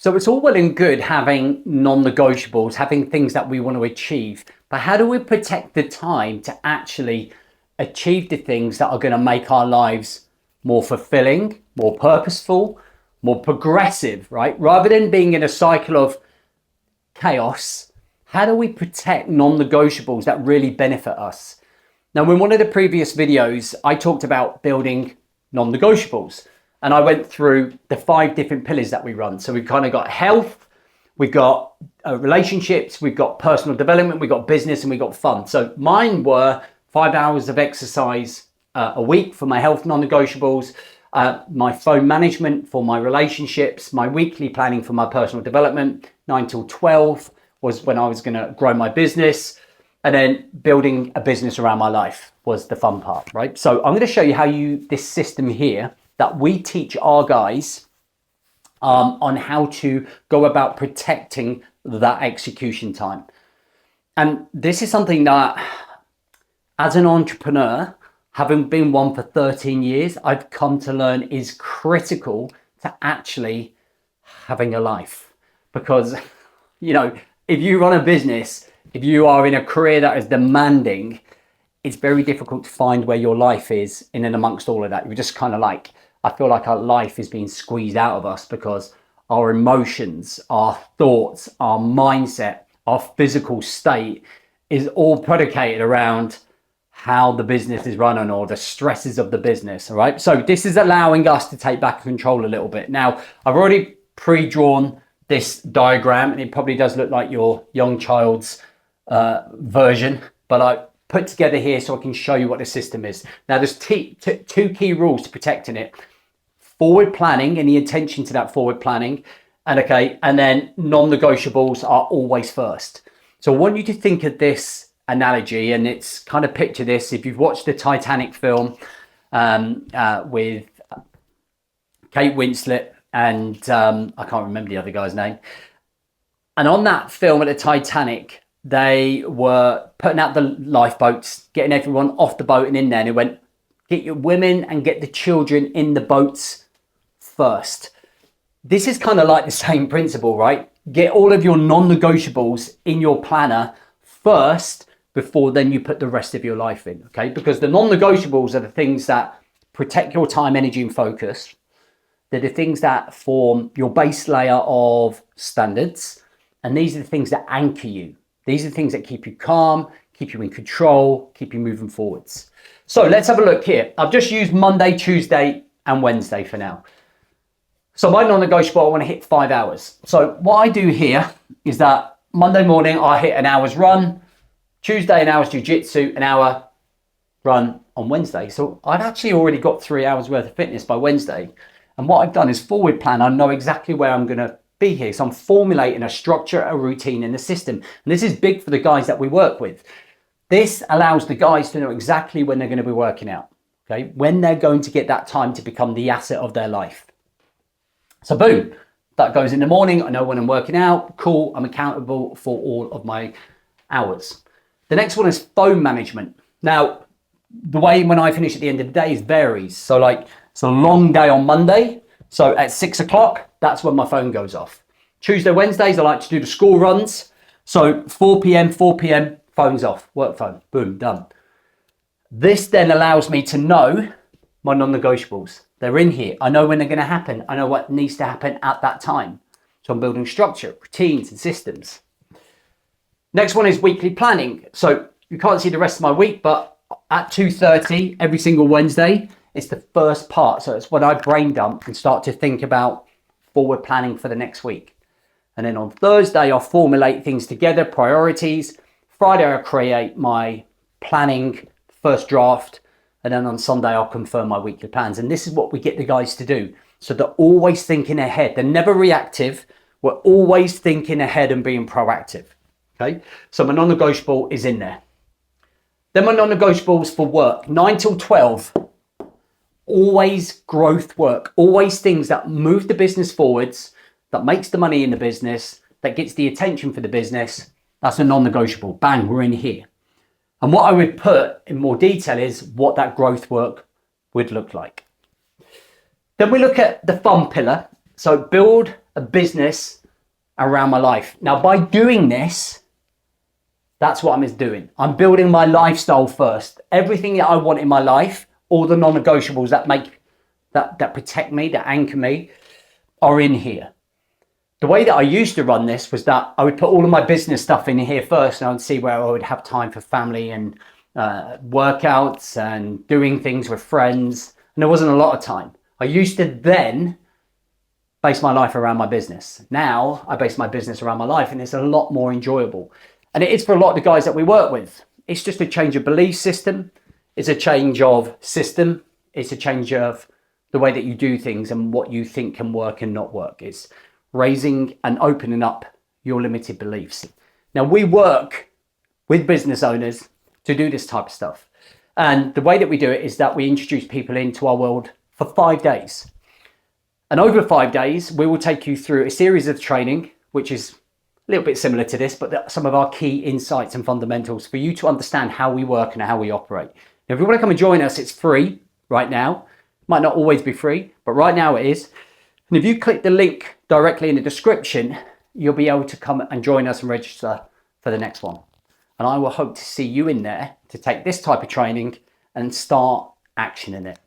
So it's all well and good having non-negotiables, having things that we want to achieve, but how do we protect the time to actually achieve the things that are going to make our lives more fulfilling, more purposeful, more progressive, right? Rather than being in a cycle of chaos, how do we protect non-negotiables that really benefit us? Now, in one of the previous videos, I talked about building non-negotiables. And I went through the 5 different pillars that we run. So we've kind of got health, we've got relationships, we've got personal development, we've got business, and we've got fun. So mine were 5 hours of exercise a week for my health non-negotiables, my phone management for my relationships, my weekly planning for my personal development, 9 till 12 was when I was going to grow my business, and then building a business around my life was the fun part, right? So I'm going to show you how this system here that we teach our guys on how to go about protecting that execution time. And this is something that, as an entrepreneur, having been one for 13 years, I've come to learn is critical to actually having a life. Because, you know, if you run a business, if you are in a career that is demanding, it's very difficult to find where your life is in and amongst all of that. You're just kind of like, I feel like our life is being squeezed out of us because our emotions, our thoughts, our mindset, our physical state is all predicated around how the business is running or the stresses of the business. All right. So this is allowing us to take back control a little bit. Now, I've already pre-drawn this diagram, and it probably does look like your young child's version, but I put together here so I can show you what the system is. Now, there's 2 key rules to protecting it. Forward planning and the attention to that forward planning. And then non-negotiables are always first. So I want you to think of this analogy, and it's kind of picture this. If you've watched the Titanic film with Kate Winslet and I can't remember the other guy's name. And on that film at the Titanic, they were putting out the lifeboats, getting everyone off the boat and in there. And it went, get your women and get the children in the boats first. This is kind of like the same principle, right? Get all of your non-negotiables in your planner first before then you put the rest of your life in, okay? Because the non-negotiables are the things that protect your time, energy, and focus. They're the things that form your base layer of standards. And these are the things that anchor you. These are the things that keep you calm, keep you in control, keep you moving forwards. So let's have a look here. I've just used Monday, Tuesday, and Wednesday for now. So my non-negotiable, I want to hit 5 hours. So what I do here is that Monday morning, I hit an hour's run. Tuesday, an hour's jiu-jitsu, an hour run on Wednesday. So I've actually already got 3 hours worth of fitness by Wednesday. And what I've done is forward plan. I know exactly where I'm going to be here. So I'm formulating a structure, a routine, and a system. And this is big for the guys that we work with. This allows the guys to know exactly when they're going to be working out, okay? When they're going to get that time to become the asset of their life. So boom, that goes in the morning. I know when I'm working out. Cool, I'm accountable for all of my hours. The next one is phone management. Now, the way when I finish at the end of the day varies. So like, it's a long day on Monday. So at 6 o'clock, that's when my phone goes off. Tuesday, Wednesdays, I like to do the school runs. So 4 p.m., phone's off, work phone, boom, done. This then allows me to know my non-negotiables. They're in here. I know when they're going to happen. I know what needs to happen at that time. So I'm building structure, routines, and systems. Next one is weekly planning. So you can't see the rest of my week, but at 2:30 every single Wednesday, it's the first part. So it's when I brain dump and start to think about forward planning for the next week. And then on Thursday, I'll formulate things together, priorities. Friday, I'll create my planning, first draft. And then on Sunday, I'll confirm my weekly plans. And this is what we get the guys to do. So they're always thinking ahead. They're never reactive. We're always thinking ahead and being proactive. Okay. So my non-negotiable is in there. Then my non-negotiables for work, 9 till 12. Always growth work, always things that move the business forwards, that makes the money in the business, that gets the attention for the business. That's a non-negotiable. Bang, we're in here. And what I would put in more detail is what that growth work would look like. Then we look at the fun pillar. So build a business around my life. Now, by doing this, that's what I'm doing. I'm building my lifestyle first. Everything that I want in my life, all the non-negotiables that protect me, that anchor me, are in here. The way that I used to run this was that I would put all of my business stuff in here first, and I would see where I would have time for family and workouts and doing things with friends. And there wasn't a lot of time. I used to then base my life around my business. Now I base my business around my life, and it's a lot more enjoyable. And it is for a lot of the guys that we work with. It's just a change of belief system. It's a change of system. It's a change of the way that you do things and what you think can work and not work. It's raising and opening up your limited beliefs. Now, we work with business owners to do this type of stuff. And the way that we do it is that we introduce people into our world for 5 days. And over 5 days, we will take you through a series of training, which is a little bit similar to this, but some of our key insights and fundamentals for you to understand how we work and how we operate. Now, if you want to come and join us, it's free right now. Might not always be free, but right now it is. And if you click the link directly in the description, you'll be able to come and join us and register for the next one. And I will hope to see you in there to take this type of training and start actioning it.